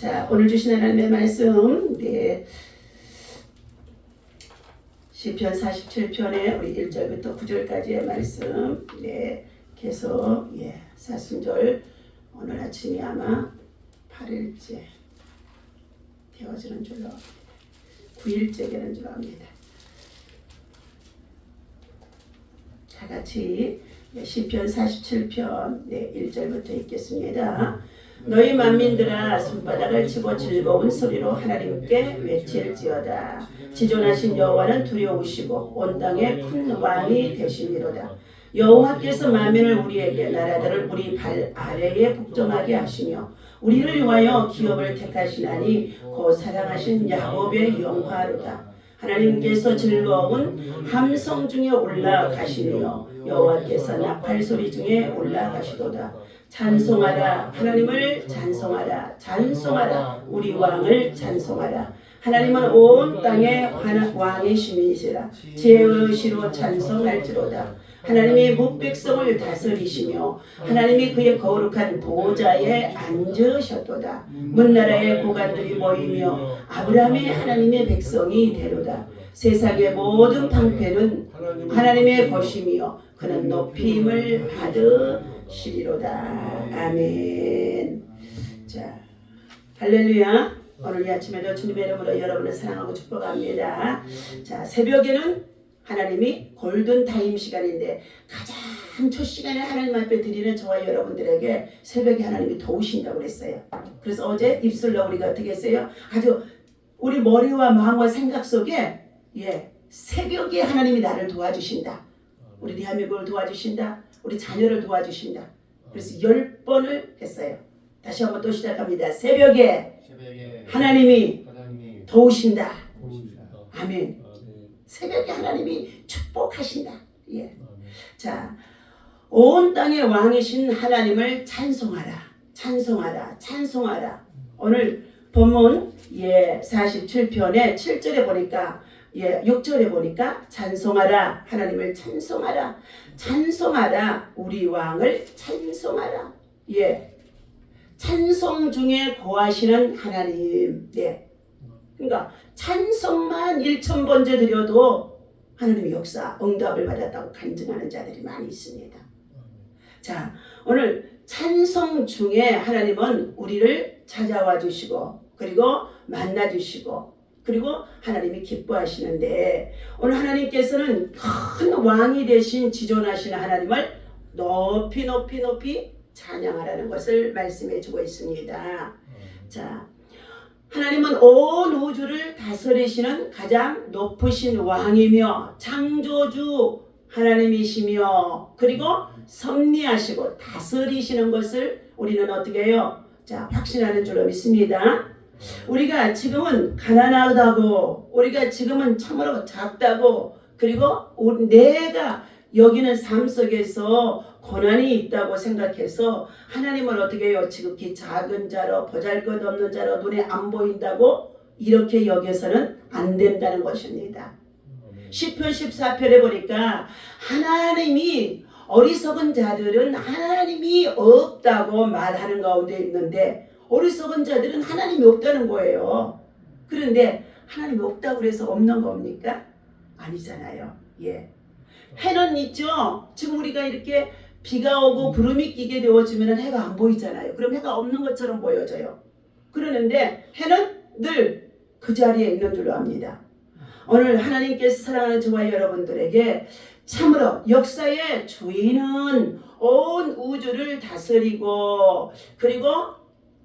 자, 오늘 주신 하나님의 말씀, 시편 47편의 우리 1절부터 9절까지의 말씀, 계속 사순절 오늘 아침이 아마 8일째 되어지는 줄로 9일째 되는 줄로 압니다. 다 같이 시편 47편 1절부터 읽겠습니다. 너희 만민들아 손바닥을 치고 즐거운 소리로 하나님께 외칠지어다. 지존하신 여호와는 두려우시고 온 땅에 큰 왕이 되시미로다. 여호와께서 만민을 우리에게 나라들을 우리 발 아래에 복종하게 하시며 우리를 위하여 기업을 택하시나니 곧 사랑하신 야곱의 영화로다. 하나님께서 즐거운 함성 중에 올라가시며 여호와께서 나팔 소리 중에 올라가시도다. 찬송하라, 하나님을 찬송하라, 찬송하라, 우리 왕을 찬송하라. 하나님은 온 땅의 왕이시니시라. 지혜의시로 찬송할지로다. 하나님이 뭇백성을 다스리시며 하나님이 그의 거룩한 보좌에 앉으셨도다. 문나라의 고관들이 모이며 아브라함의 하나님의 백성이 되로다. 세상의 모든 방패는 하나님의 것이며 그는 높임을 받으시리로다. 아멘. 자, 할렐루야. 오늘 이 아침에도 주님의 이름으로 여러분을 사랑하고 축복합니다. 자, 새벽에는 하나님이 골든타임 시간인데 가장 첫 시간에 하나님 앞에 드리는 저와 여러분들에게 새벽에 하나님이 도우신다고 그랬어요. 그래서 어제 입술로 우리가 어떻게 했어요? 아주 우리 머리와 마음과 생각 속에 새벽에 하나님이 나를 도와주신다. 우리 대한민국을 도와주신다. 우리 자녀를 도와주신다. 그래서 10번을 했어요. 다시 한번 또 시작합니다. 새벽에 하나님이 도우신다. 아멘. 새벽에 하나님이 축복하신다. 자, 온 땅의 왕이신 하나님을 찬송하라. 찬송하라. 찬송하라. 오늘 본문 47편의 7절에 보니까 6절에 보니까 찬송하라. 하나님을 찬송하라. 찬송하라. 우리 왕을 찬송하라. 찬송 중에 거하시는 하나님. 그러니까 찬송만 1000번째 드려도 하나님의 역사, 응답을 받았다고 간증하는 자들이 많이 있습니다. 자, 오늘 찬송 중에 하나님은 우리를 찾아와 주시고 그리고 만나 주시고 그리고 하나님이 기뻐하시는데 오늘 하나님께서는 큰 왕이 되신 지존하시는 하나님을 높이 찬양하라는 것을 말씀해 주고 있습니다. 자, 하나님은 온 우주를 다스리시는 가장 높으신 왕이며 창조주 하나님이시며 그리고 섭리하시고 다스리시는 것을 우리는 어떻게 해요? 자, 확신하는 줄로 믿습니다. 우리가 지금은 가난하다고 우리가 지금은 참으로 작다고 그리고 내가 여기는 삶 속에서 고난이 있다고 생각해서 하나님을 어떻게 해요? 지극히 작은 자로 보잘것없는 자로 눈에 안 보인다고 이렇게 여겨서는 안 된다는 것입니다. 시편 14편에 보니까 하나님이 어리석은 자들은 하나님이 없다고 말하는 가운데 있는데 어리석은 자들은 하나님이 없다는 거예요. 그런데 하나님이 없다고 해서 없는 겁니까? 아니잖아요. 해는 있죠. 지금 우리가 이렇게 비가 오고 구름이 끼게 되어지면 해가 안 보이잖아요. 그럼 해가 없는 것처럼 보여져요. 그러는데 해는 늘 그 자리에 있는 줄로 압니다. 오늘 하나님께서 사랑하는 저와 여러분들에게 참으로 역사의 주인은 온 우주를 다스리고 그리고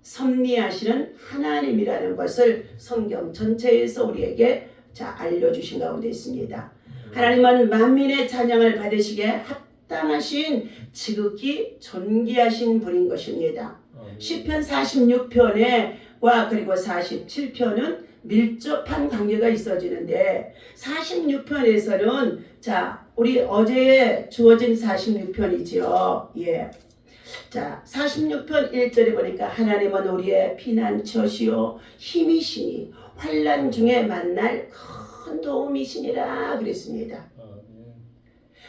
섭리하시는 하나님이라는 것을 성경 전체에서 우리에게 알려주신 가운데 있습니다. 하나님은 만민의 찬양을 받으시기에 합당하신 지극히 존귀하신 분인 것입니다. 시편 46편과 그리고 47편은 밀접한 관계가 있어지는데 46편에서는 우리 어제 주어진 46편이지요. 자, 46편 1절에 보니까 하나님은 우리의 피난처시요 힘이시니 환난 중에 만날 큰 도움이시니라 그랬습니다.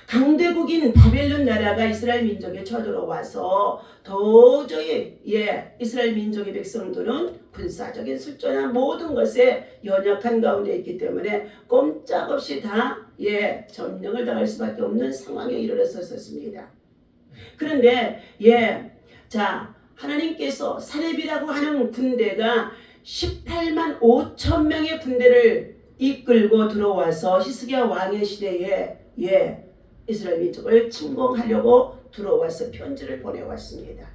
강대국인 바벨론 나라가 이스라엘 민족에 쳐들어와서 도저히 이스라엘 민족의 백성들은 군사적인 술전한 모든 것에 연약한 가운데 있기 때문에 꼼짝없이 다 점령을 당할 수밖에 없는 상황에 이르렀었습니다. 그런데 자, 하나님께서 사렙이라고 하는 군대가 18만 5천 명의 군대를 이끌고 들어와서 히스기야 왕의 시대에 이스라엘 민족을 침공하려고 들어와서 편지를 보내왔습니다.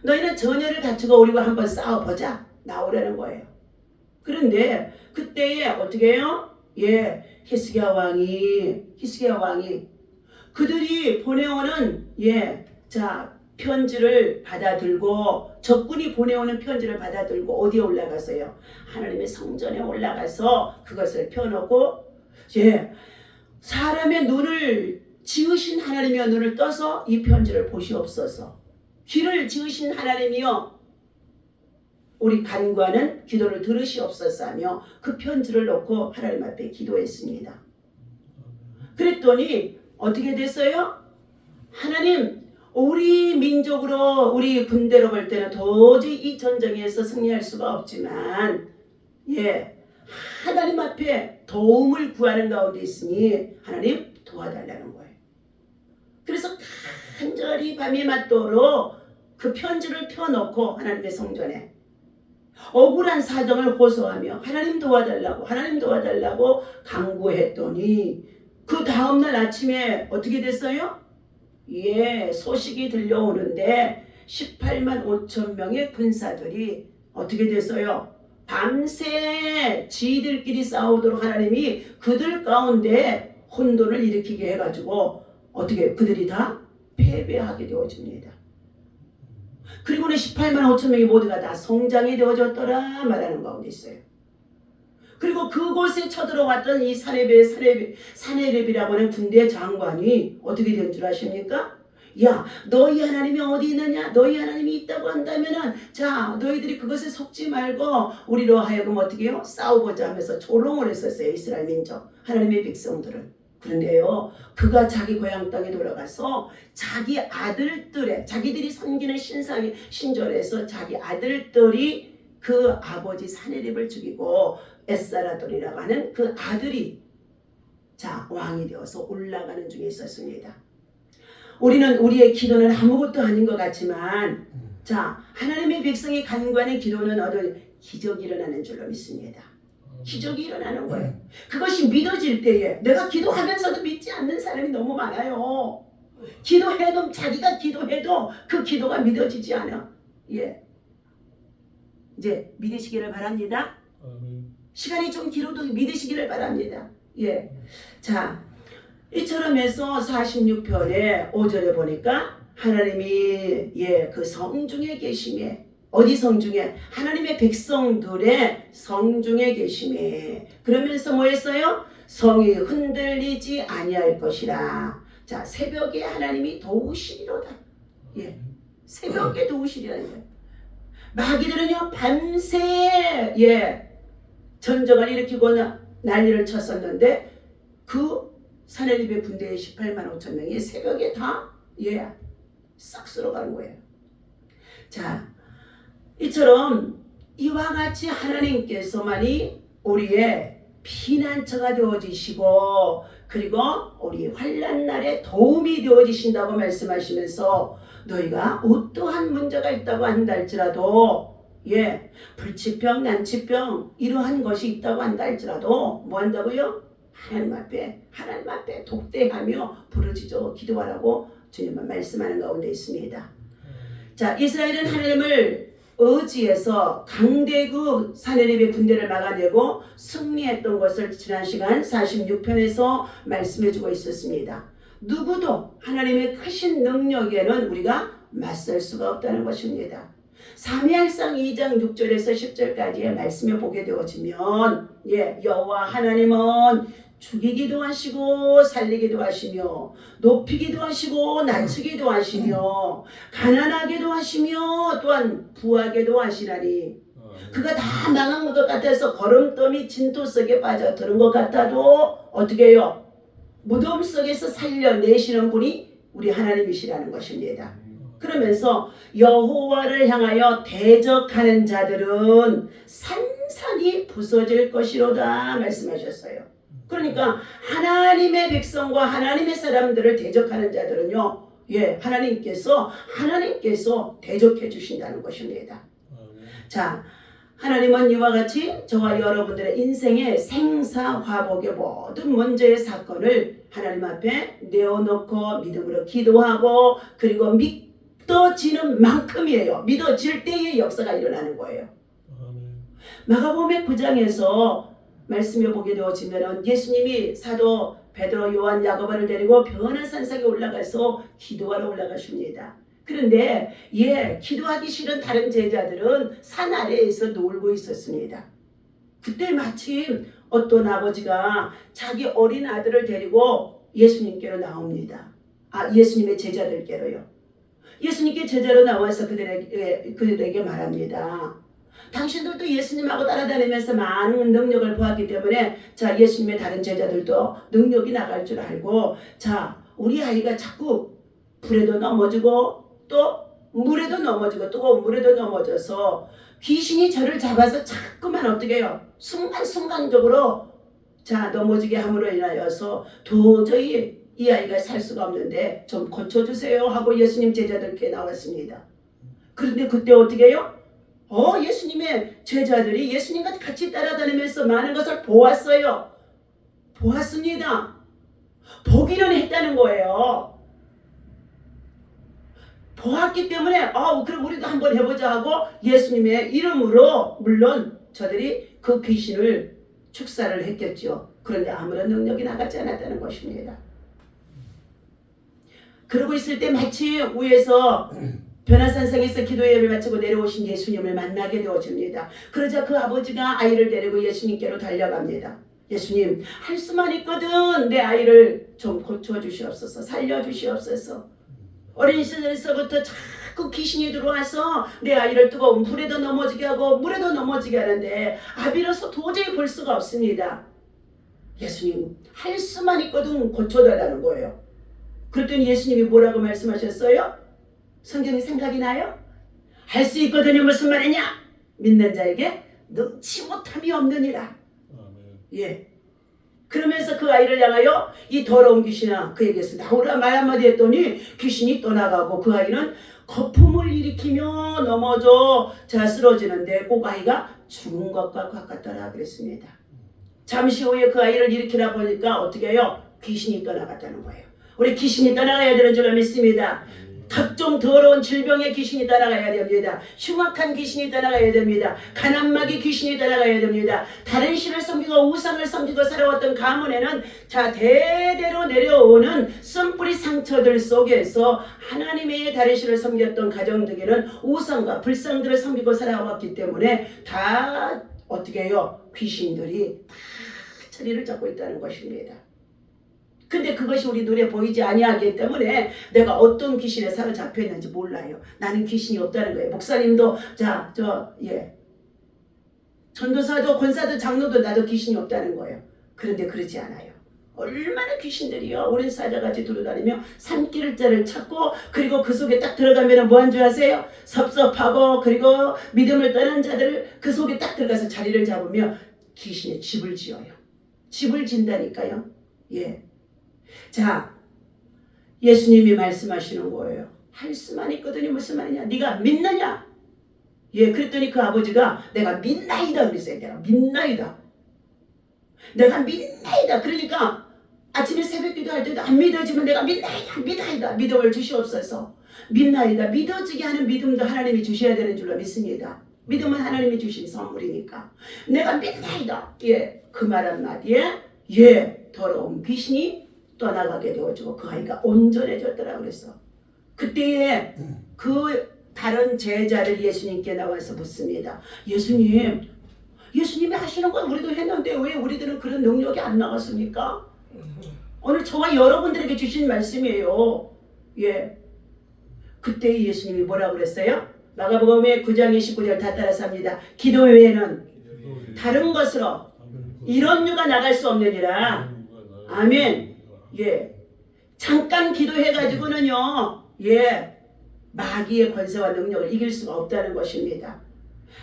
너희는 전열을 갖추고 우리와 한번 싸워보자 나오라는 거예요. 그런데 그때에 어떻게 해요? 히스기야 왕이 그들이 보내오는 편지를 받아들고, 적군이 보내오는 편지를 받아들고 어디에 올라가서요? 하나님의 성전에 올라가서 그것을 펴놓고 사람의 눈을 지으신 하나님이여 눈을 떠서 이 편지를 보시옵소서. 귀를 지으신 하나님이여 우리 간구하는 기도를 들으시옵소서 하며 그 편지를 놓고 하나님 앞에 기도했습니다. 그랬더니 어떻게 됐어요? 하나님, 우리 민족으로 우리 군대로 볼 때는 도저히 이 전쟁에서 승리할 수가 없지만 하나님 앞에 도움을 구하는 가운데 있으니 하나님 도와달라는 거예요. 그래서 간절히 밤이 맞도록 그 편지를 펴놓고 하나님의 성전에 억울한 사정을 호소하며 하나님 도와달라고 간구했더니 그 다음날 아침에 어떻게 됐어요? 소식이 들려오는데 18만 5천 명의 군사들이 어떻게 됐어요? 밤새 지들끼리 싸우도록 하나님이 그들 가운데 혼돈을 일으키게 해가지고 어떻게 그들이 다 패배하게 되어집니다. 그리고는 18만 5천 명이 모두가 다 성장이 되어졌더라 말하는 가운데 있어요. 그리고 그곳에 쳐들어왔던 이 사네립이라고 하는 군대 장관이 어떻게 된 줄 아십니까? 야, 너희 하나님이 어디 있느냐? 너희 하나님이 있다고 한다면은 자, 너희들이 그것에 속지 말고 우리로 하여금 어떻게 해요? 싸우고자 하면서 조롱을 했었어요. 이스라엘 민족, 하나님의 백성들을. 그런데요, 그가 자기 고향 땅에 돌아가서 자기 아들들의, 자기들이 섬기는 신절에서 자기 아들들이 그 아버지 사네립을 죽이고 에스라돌이라고 하는 그 아들이 왕이 되어서 올라가는 중에 있었습니다. 우리는 우리의 기도는 아무것도 아닌 것 같지만 하나님의 백성이 간구하는 기도는 어떤 기적이 일어나는 줄로 믿습니다. 기적이 일어나는 거예요. 그것이 믿어질 때에 내가 기도하면서도 믿지 않는 사람이 너무 많아요. 기도해도 자기가 기도해도 그 기도가 믿어지지 않아. 이제 믿으시기를 바랍니다. 시간이 좀 길어도 믿으시기를 바랍니다. 이처럼 해서 46편의 5절에 보니까 하나님이 그 성중에 계심에, 어디 성중에? 하나님의 백성들의 성중에 계심에, 그러면서 뭐 했어요? 성이 흔들리지 아니할 것이라. 새벽에 하나님이 도우시리로다. 새벽에 도우시리라는 거예요. 마귀들은요 밤새 전쟁을 일으키고 난리를 쳤었는데 그 사네립의 군대의 18만 5천 명이 새벽에 다 싹 쓸어가는 거예요. 이처럼 이와 같이 하나님께서만이 우리의 피난처가 되어지시고 그리고 우리 환난 날에 도움이 되어지신다고 말씀하시면서 너희가 어떠한 문제가 있다고 한다 할지라도 불치병, 난치병 이러한 것이 있다고 한다 할지라도 뭐 한다고요? 하나님 앞에 독대하며 부르짖어 기도하라고 주님은 말씀하는 가운데 있습니다. 이스라엘은 하나님을 의지해서 강대국 사네립의 군대를 막아내고 승리했던 것을 지난 시간 46편에서 말씀해주고 있었습니다. 누구도 하나님의 크신 능력에는 우리가 맞설 수가 없다는 것입니다. 사무엘상 2장 6절에서 10절까지의 말씀을 보게 되어지면 여호와 하나님은 죽이기도 하시고 살리기도 하시며 높이기도 하시고 낮추기도 하시며 가난하게도 하시며 또한 부하게도 하시나니 그가 다 망한 것 같아서 거름더미 진토 속에 빠져드는 것 같아도 어떻게 해요? 무덤 속에서 살려내시는 분이 우리 하나님이시라는 것입니다. 그러면서 여호와를 향하여 대적하는 자들은 산산이 부서질 것이로다 말씀하셨어요. 그러니까 하나님의 백성과 하나님의 사람들을 대적하는 자들은요, 하나님께서 대적해 주신다는 것입니다. 자, 하나님은 이와 같이 저와 여러분들의 인생의 생사화복의 모든 문제의 사건을 하나님 앞에 내어놓고 믿음으로 기도하고 그리고 믿어지는 만큼이에요. 믿어질 때의 역사가 일어나는 거예요. 마가복음 9장에서 말씀해 보게 되어지면 예수님이 사도 베드로, 요한, 야고보를 데리고 변화 산상에 올라가서 기도하러 올라가십니다. 그런데 기도하기 싫은 다른 제자들은 산 아래에서 놀고 있었습니다. 그때 마침 어떤 아버지가 자기 어린 아들을 데리고 예수님께로 나옵니다. 예수님의 제자들께로요. 예수님께 제자로 나와서 그들에게 말합니다. 당신들도 예수님하고 따라다니면서 많은 능력을 보았기 때문에 자, 예수님의 다른 제자들도 능력이 나갈 줄 알고 자, 우리 아이가 자꾸 불에도 넘어지고 또 물에도 넘어지고 뜨거운 물에도 넘어져서 귀신이 저를 잡아서 자꾸만 어떻게 해요? 순간적으로 자, 넘어지게 함으로 인하여서 도저히 이 아이가 살 수가 없는데 좀 고쳐주세요 하고 예수님 제자들께 나왔습니다. 그런데 그때 어떻게 해요? 예수님의 제자들이 예수님과 같이 따라다니면서 많은 것을 보았어요. 보았습니다. 보기는 했다는 거예요. 보았기 때문에 그럼 우리도 한번 해보자 하고 예수님의 이름으로 물론 저들이 그 귀신을 축사를 했겠죠. 그런데 아무런 능력이 나가지 않았다는 것입니다. 그러고 있을 때 마침 위에서 변화산성에서 기도 예배를 마치고 내려오신 예수님을 만나게 되어집니다. 그러자 그 아버지가 아이를 데리고 예수님께로 달려갑니다. 예수님, 할 수만 있거든 내 아이를 좀 고쳐주시옵소서, 살려주시옵소서. 어린 시절에서부터 자꾸 귀신이 들어와서 내 아이를 뜨거운 불에도 넘어지게 하고 물에도 넘어지게 하는데 아비로서 도저히 볼 수가 없습니다. 예수님, 할 수만 있거든 고쳐달라는 거예요. 그랬더니 예수님이 뭐라고 말씀하셨어요? 성경이 생각이 나요? 할 수 있거든요. 무슨 말이냐? 믿는 자에게 능치 못함이 없느니라. 그러면서 그 아이를 향하여 이 더러운 귀신아 그에게서 나오라 말 한마디 했더니 귀신이 떠나가고 그 아이는 거품을 일으키며 넘어져 쓰러지는데 꼭 아이가 죽은 것과 같더라 그랬습니다. 잠시 후에 그 아이를 일으키라 보니까 어떻게 해요? 귀신이 떠나갔다는 거예요. 우리 귀신이 떠나가야 되는 줄 믿습니다. 각종 더러운 질병의 귀신이 따라가야 됩니다. 흉악한 귀신이 따라가야 됩니다. 가난마귀 귀신이 따라가야 됩니다. 다른 신을 섬기고 우상을 섬기고 살아왔던 가문에는 자 대대로 내려오는 쓴뿌리 상처들 속에서 하나님의 다른 신을 섬겼던 가정들에는 우상과 불상들을 섬기고 살아왔기 때문에 다 어떻게 해요? 귀신들이 다 자리를 잡고 있다는 것입니다. 근데 그것이 우리 눈에 보이지 아니하기 때문에 내가 어떤 귀신에 사로잡혀있는지 몰라요. 나는 귀신이 없다는 거예요. 목사님도 전도사도 권사도 장로도 나도 귀신이 없다는 거예요. 그런데 그러지 않아요. 얼마나 귀신들이요. 오랜 사자같이 돌아다니며 산길자를 찾고 그리고 그 속에 딱 들어가면 뭐한 줄 아세요? 섭섭하고 그리고 믿음을 떠난 자들을 그 속에 딱 들어가서 자리를 잡으며 귀신의 집을 지어요. 집을 진다니까요. 자, 예수님이 말씀하시는 거예요. 할 수만 있거든요. 무슨 말이냐? 네가 믿느냐? 그랬더니 그 아버지가 내가 믿나이다 그랬어요. 내가 믿나이다. 내가 믿나이다. 그러니까 아침에 새벽 기도할 때도 안 믿어지면 내가 믿나이다. 믿음을 주시옵소서. 믿나이다. 믿어지게 하는 믿음도 하나님이 주셔야 되는 줄로 믿습니다. 믿음은 하나님이 주신 선물이니까. 내가 믿나이다. 그 말 한마디에 더러운 귀신이 떠나가게 되어지고 그 아이가 온전해졌더라 그랬어. 그때에 그 다른 제자를 예수님께 나와서 묻습니다. 예수님이 하시는 건 우리도 했는데 왜 우리들은 그런 능력이 안 나왔습니까? 오늘 저와 여러분들에게 주신 말씀이에요. 그때 예수님이 뭐라고 그랬어요? 마가복음 9장 29절 다 따라서 합니다. 기도 외에는 다른 것으로 이런 유가 나갈 수 없느니라. 아멘. 예, 잠깐 기도해가지고는요, 예, 마귀의 권세와 능력을 이길 수가 없다는 것입니다.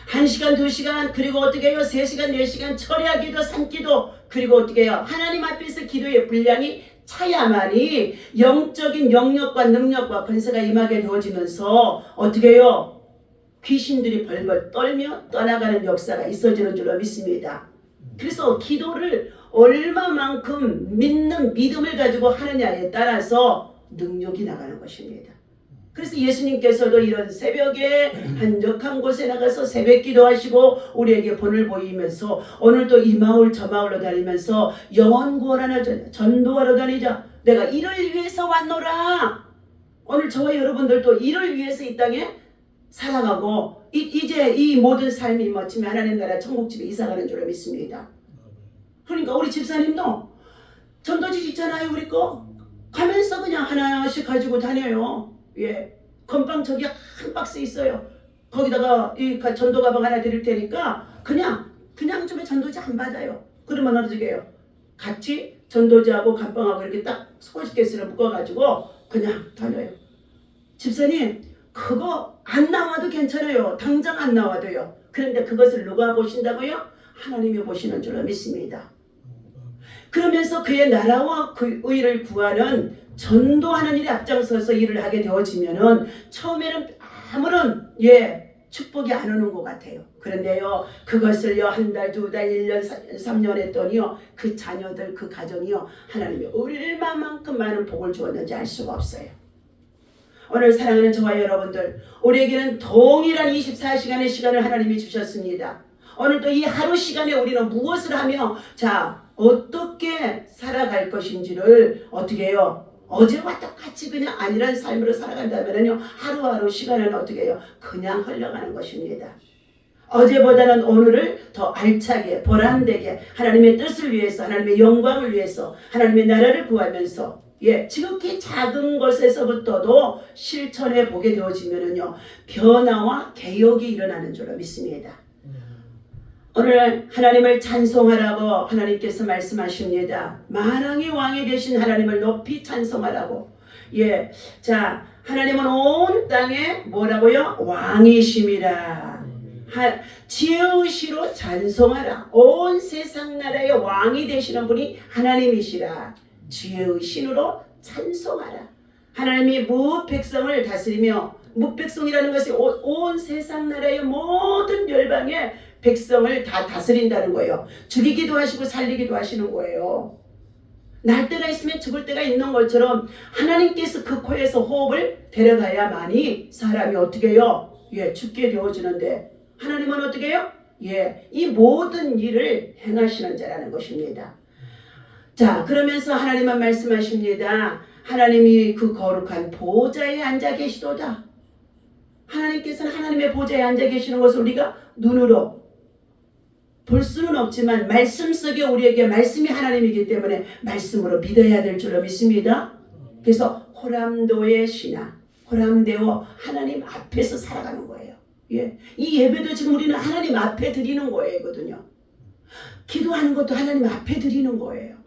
1시간, 2시간, 그리고 어떻게 해요? 3시간, 4시간 철야 기도, 산기도, 그리고 어떻게 해요? 하나님 앞에서 기도의 분량이 차야만이 영적인 영역과 능력과 권세가 임하게 되어지면서 어떻게 해요? 귀신들이 벌벌 떨며 떠나가는 역사가 있어지는 줄로 믿습니다. 그래서 기도를 얼마만큼 믿는 믿음을 가지고 하느냐에 따라서 능력이 나가는 것입니다. 그래서 예수님께서도 이런 새벽에 한적한 곳에 나가서 새벽 기도하시고 우리에게 본을 보이면서 오늘도 이 마을 저 마을로 다니면서 영혼 구원하는 전도하러 다니자. 내가 이를 위해서 왔노라. 오늘 저와 여러분들도 이를 위해서 이 땅에 살아가고 이제 이 모든 삶이 마침내 하나님 나라 천국집에 이사가는 줄로 믿습니다. 그러니까 우리 집사님도 전도지 있잖아요. 우리 거 가면서 그냥 하나씩 가지고 다녀요. 예, 건빵 저기 한 박스 있어요. 거기다가 이 전도 가방 하나 드릴 테니까 그냥 좀 전도지 안 받아요. 그러면 어떻게 해요? 같이 전도지하고 감방하고 이렇게 딱 소식개수를 묶어가지고 그냥 다녀요. 집사님 그거 안 나와도 괜찮아요. 당장 안 나와도요. 그런데 그것을 누가 보신다고요? 하나님이 보시는 줄로 믿습니다. 그러면서 그의 나라와 그 의를 구하는 전도하는 일에 앞장서서 일을 하게 되어지면은 처음에는 아무런 축복이 안 오는 것 같아요. 그런데요 그것을요 한 달, 두 달, 1년, 3년 했더니요 그 자녀들 그 가정이요 하나님이 얼마만큼 많은 복을 주었는지 알 수가 없어요. 오늘 사랑하는 저와 여러분들 우리에게는 동일한 24시간의 시간을 하나님이 주셨습니다. 오늘도 이 하루 시간에 우리는 무엇을 하며 어떻게 살아갈 것인지를 어떻게 해요? 어제와 똑같이 그냥 아니란 삶으로 살아간다면요 하루하루 시간은 어떻게 해요? 그냥 흘러가는 것입니다. 어제보다는 오늘을 더 알차게 보람되게 하나님의 뜻을 위해서 하나님의 영광을 위해서 하나님의 나라를 구하면서 지극히 작은 것에서부터도 실천해 보게 되어지면은요 변화와 개혁이 일어나는 줄로 믿습니다. 오늘 하나님을 찬송하라고 하나님께서 말씀하십니다. 만왕의 왕이 되신 하나님을 높이 찬송하라고. 자, 하나님은 온 땅에 뭐라고요? 왕이심이라. 지혜의시로 찬송하라. 온 세상 나라의 왕이 되시는 분이 하나님이시라. 지혜의 신으로 찬송하라. 하나님이 무백성을 다스리며 무백성이라는 것이 온 세상 나라의 모든 열방의 백성을 다 다스린다는 거예요. 죽이기도 하시고 살리기도 하시는 거예요. 날 때가 있으면 죽을 때가 있는 것처럼 하나님께서 그 코에서 호흡을 데려가야만이 사람이 어떻게 해요? 죽게 되어지는데 하나님은 어떻게 해요? 이 모든 일을 행하시는 자라는 것입니다. 자, 그러면서 하나님은 말씀하십니다. 하나님이 그 거룩한 보좌에 앉아 계시도다. 하나님께서는 하나님의 보좌에 앉아 계시는 것을 우리가 눈으로 볼 수는 없지만 말씀 속에 우리에게 말씀이 하나님이기 때문에 말씀으로 믿어야 될 줄로 믿습니다. 그래서 호람도의 신앙, 호람되어 하나님 앞에서 살아가는 거예요. 이 예배도 지금 우리는 하나님 앞에 드리는 거거든요. 기도하는 것도 하나님 앞에 드리는 거예요.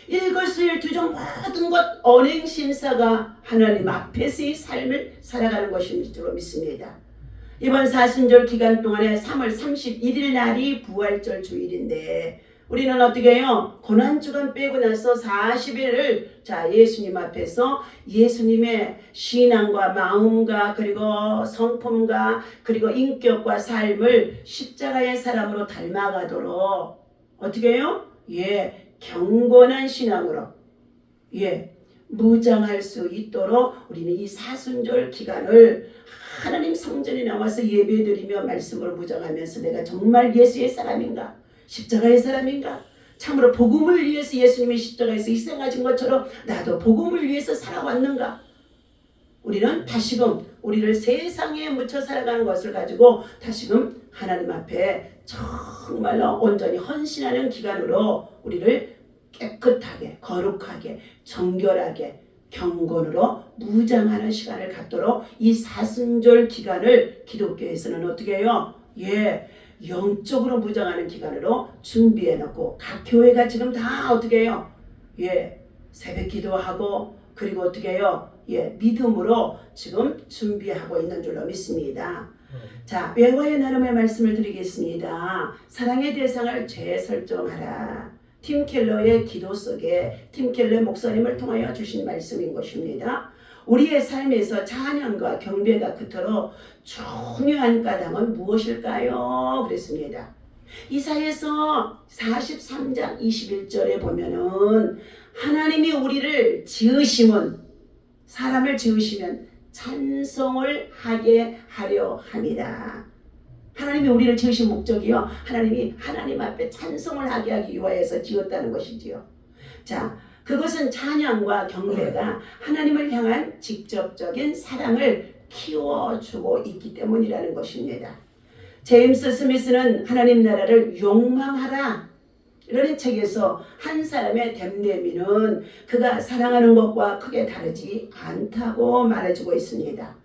일거수일투족 모든 것 언행심사가 하나님 앞에서의 삶을 살아가는 것인 줄로 믿습니다. 이번 사순절 기간 동안에 3월 31일 날이 부활절 주일인데 우리는 어떻게 해요? 고난주간 빼고 나서 40일을 예수님 앞에서 예수님의 신앙과 마음과 그리고 성품과 그리고 인격과 삶을 십자가의 사람으로 닮아가도록 어떻게 해요? 경건한 신앙으로 무장할 수 있도록 우리는 이 사순절 기간을 하나님 성전에 나와서 예배드리며 말씀으로 무장하면서 내가 정말 예수의 사람인가? 십자가의 사람인가? 참으로 복음을 위해서 예수님이 십자가에서 희생하신 것처럼 나도 복음을 위해서 살아왔는가? 우리는 다시금 우리를 세상에 묻혀 살아가는 것을 가지고 다시금 하나님 앞에 정말로 온전히 헌신하는 기간으로 우리를 깨끗하게 거룩하게 정결하게 경건으로 무장하는 시간을 갖도록 이 사순절 기간을 기독교에서는 어떻게 해요? 영적으로 무장하는 기간으로 준비해 놓고 각 교회가 지금 다 어떻게 해요? 새벽 기도하고 그리고 어떻게 해요? 믿음으로 지금 준비하고 있는 줄로 믿습니다. 자, 외화의 나름의 말씀을 드리겠습니다. 사랑의 대상을 재설정하라. 팀 켈러의 기도 속에 팀 켈러 목사님을 통하여 주신 말씀인 것입니다. 우리의 삶에서 찬양과 경배가 그토록 중요한 까닭은 무엇일까요? 그랬습니다. 이사야서 43장 21절에 보면은 하나님이 우리를 지으심은 사람을 지으시면 찬송을 하게 하려 합니다. 하나님이 우리를 지으신 목적이요, 하나님이 하나님 앞에 찬송을 하게 하기 위하여서 지었다는 것이지요. 자, 그것은 찬양과 경배가 하나님을 향한 직접적인 사랑을 키워주고 있기 때문이라는 것입니다. 제임스 스미스는 하나님 나라를 욕망하라 이런 책에서 한 사람의 됨됨이는 그가 사랑하는 것과 크게 다르지 않다고 말해주고 있습니다.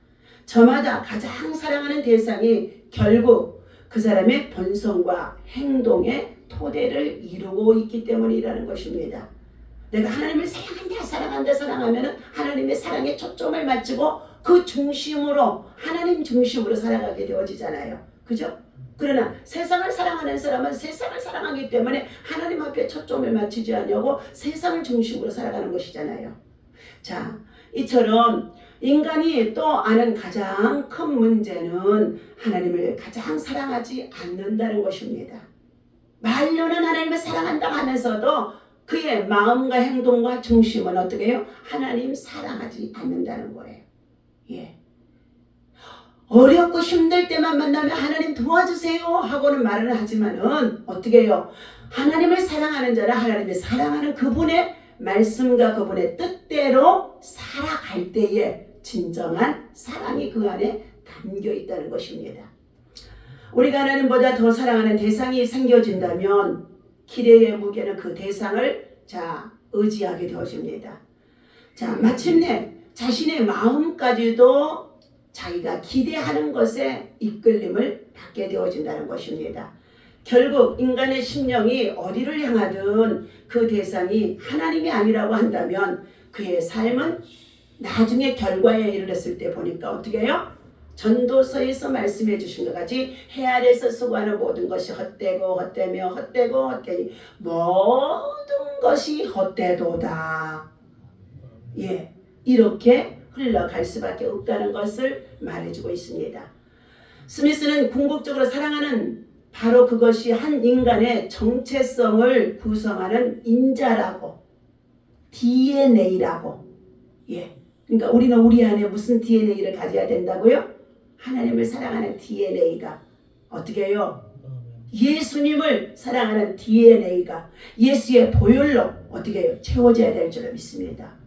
저마다 가장 사랑하는 대상이 결국 그 사람의 본성과 행동의 토대를 이루고 있기 때문이라는 것입니다. 내가 하나님을 사랑하면 하나님의 사랑에 초점을 맞추고 그 중심으로 하나님 중심으로 살아가게 되어지잖아요. 그죠? 그러나 세상을 사랑하는 사람은 세상을 사랑하기 때문에 하나님 앞에 초점을 맞추지 않냐고 세상을 중심으로 살아가는 것이잖아요. 자, 이처럼 인간이 또 아는 가장 큰 문제는 하나님을 가장 사랑하지 않는다는 것입니다. 말로는 하나님을 사랑한다 하면서도 그의 마음과 행동과 중심은 어떻게 해요? 하나님 사랑하지 않는다는 거예요. 어렵고 힘들 때만 만나면 하나님 도와주세요 하고는 말을 하지만은 어떻게 해요? 하나님을 사랑하는 자는 하나님을 사랑하는 그분의 말씀과 그분의 뜻대로 살아갈 때에 진정한 사랑이 그 안에 담겨 있다는 것입니다. 우리가 하나님보다 더 사랑하는 대상이 생겨진다면 기대의 무게는 그 대상을 의지하게 되어집니다. 자, 마침내 자신의 마음까지도 자기가 기대하는 것에 이끌림을 받게 되어진다는 것입니다. 결국 인간의 심령이 어디를 향하든 그 대상이 하나님이 아니라고 한다면 그의 삶은 나중에 결과에 이르렀을 때 보니까 어떻게 해요? 전도서에서 말씀해 주신 것 같이 해 아래서 수고하는 모든 것이 헛되고 헛되며 헛되고 헛되니 모든 것이 헛되도다. 이렇게 흘러갈 수밖에 없다는 것을 말해주고 있습니다. 스미스는 궁극적으로 사랑하는 바로 그것이 한 인간의 정체성을 구성하는 인자라고, DNA라고. 그러니까 우리는 우리 안에 무슨 DNA를 가져야 된다고요? 하나님을 사랑하는 DNA가 어떻게 해요? 예수님을 사랑하는 DNA가 예수의 보혈로 어떻게 해요? 채워져야 될 줄을 믿습니다.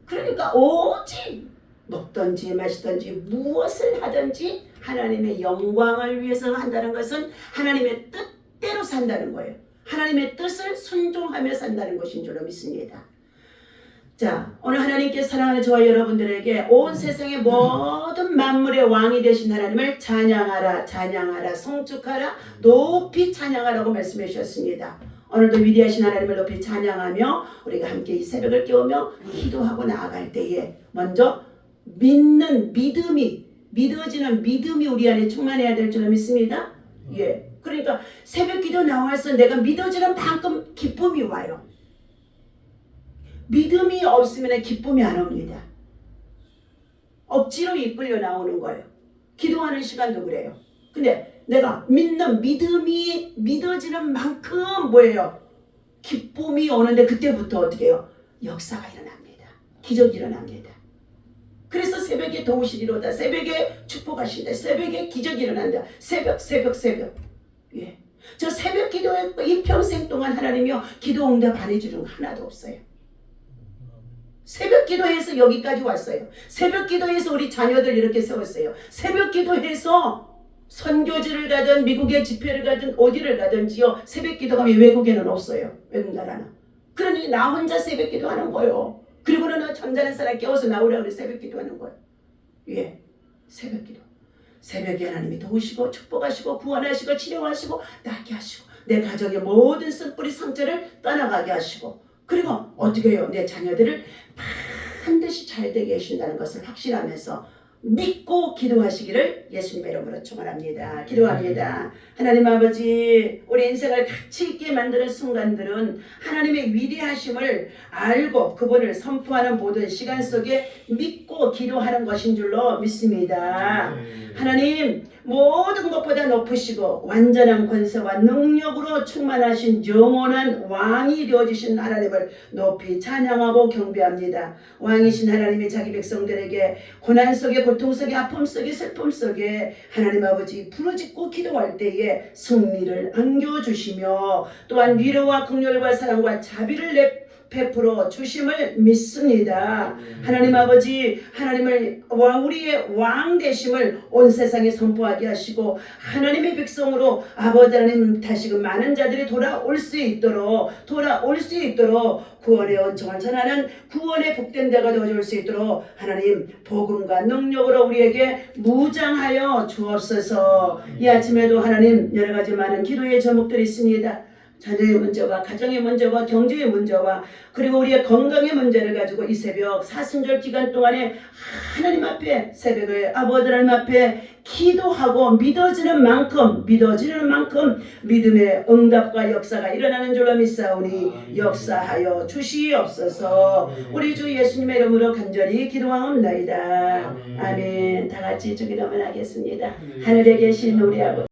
그러니까 오직 먹든지 마시든지 무엇을 하든지 하나님의 영광을 위해서 한다는 것은 하나님의 뜻대로 산다는 거예요. 하나님의 뜻을 순종하며 산다는 것인 줄로 믿습니다. 자, 오늘 하나님께 사랑하는 저와 여러분들에게 온 세상의 모든 만물의 왕이 되신 하나님을 찬양하라, 찬양하라, 송축하라, 높이 찬양하라고 말씀해 주셨습니다. 오늘도 위대하신 하나님을 높이 찬양하며 우리가 함께 이 새벽을 깨우며 기도하고 나아갈 때에 먼저 믿는 믿음이, 믿어지는 믿음이 우리 안에 충만해야 될 줄로 믿습니다. 그러니까 새벽 기도 나와서 내가 믿어지는 만큼 기쁨이 와요. 믿음이 없으면 기쁨이 안 옵니다. 억지로 이끌려 나오는 거예요. 기도하는 시간도 그래요. 근데 내가 믿는 믿음이 믿어지는 만큼 뭐예요? 기쁨이 오는데 그때부터 어떻게 해요? 역사가 일어납니다. 기적이 일어납니다. 그래서 새벽에 도우시리로다. 새벽에 축복하신다. 새벽에 기적이 일어난다. 새벽. 저 새벽 기도했고 이 평생 동안 하나님이요 기도 응답 안 해주는 거 하나도 없어요. 새벽 기도해서 여기까지 왔어요. 새벽 기도해서 우리 자녀들 이렇게 세웠어요. 새벽 기도해서 선교지를 가든 미국의 집회를 가든 어디를 가든지요. 새벽 기도가 외국에는 없어요. 외국 나라는. 그러니 나 혼자 새벽 기도하는 거예요. 그리고는 나 잠자는 사람 깨워서 나오라고 새벽 기도하는 거예요. 새벽 기도. 새벽에 하나님이 도우시고 축복하시고 구원하시고 치료하시고 낫게 하시고 내 가정의 모든 쓴뿌리 상처를 떠나가게 하시고 그리고 어떻게 해요? 내 자녀들을 반드시 잘 되게 해준다는 것을 확신하면서 믿고 기도하시기를 예수님의 이름으로 축원합니다. 기도합니다. 하나님 아버지, 우리 인생을 가치 있게 만드는 순간들은 하나님의 위대하심을 알고 그분을 선포하는 모든 시간 속에 믿고 기도하는 것인 줄로 믿습니다. 하나님, 모든 것보다 높으시고 완전한 권세와 능력으로 충만하신 영원한 왕이 되어주신 하나님을 높이 찬양하고 경배합니다. 왕이신 하나님이 자기 백성들에게 고난 속에, 고통 속에, 아픔 속에, 슬픔 속에 하나님 아버지 부르짖고 기도할 때에 승리를 안겨주시며 또한 위로와 긍휼과 사랑과 자비를 베풀어 주심을 믿습니다. 하나님 아버지, 하나님을 우리의 왕 되심을 온 세상에 선포하게 하시고 하나님의 백성으로 아버지 하나님 다시금 많은 자들이 돌아올 수 있도록 구원의 은총을 전하는 구원의 복된 자가 되어줄 수 있도록 하나님 복음과 능력으로 우리에게 무장하여 주옵소서. 이 아침에도 하나님 여러 가지 많은 기도의 제목들이 있습니다. 자녀의 문제와 가정의 문제와 경제의 문제와 그리고 우리의 건강의 문제를 가지고 이 새벽 사순절 기간 동안에 하나님 앞에 새벽에 아버지 하나님 앞에 기도하고 믿어지는 만큼 믿음의 응답과 역사가 일어나는 줄로 믿사오니 역사하여 주시옵소서. 우리 주 예수님의 이름으로 간절히 기도하옵나이다. 아멘. 다 같이 주기도문 하겠습니다. 하늘에 계신 우리 아버지